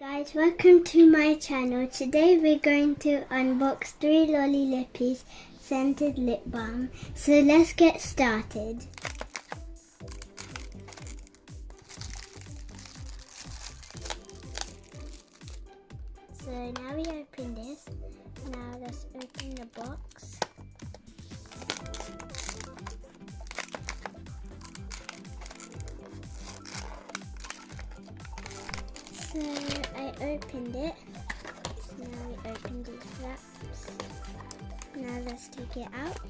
Guys, welcome to my channel. Today we're going to unbox 3 Lolly Lippies scented lip balm. So let's get started. So now we open this. Now let's open the box. So I opened it. So now we open these wraps. Now let's take it out.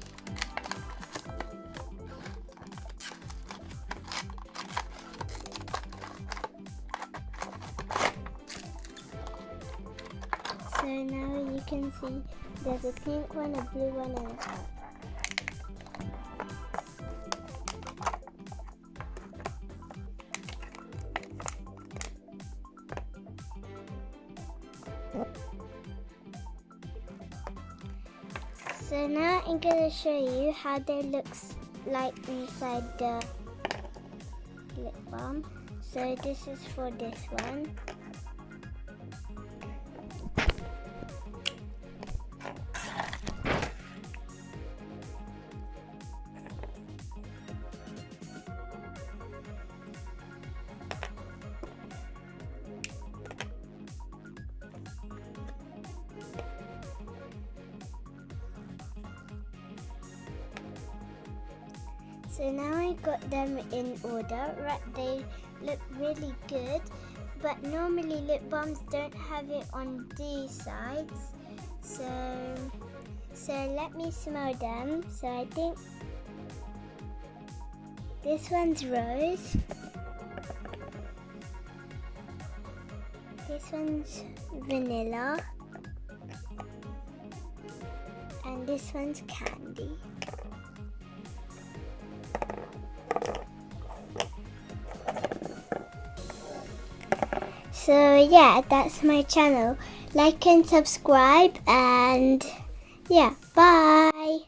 So now you can see there's a pink one, a blue one, and a white. So now I'm going to show you how they look like inside the lip balm. So this is for this one. So now I got them in order. Right, they look really good, but normally lip balms don't have it on these sides. So let me smell them. So I think this one's rose. This one's vanilla. And this one's candy. So yeah, that's my channel. Like and subscribe, and yeah, bye.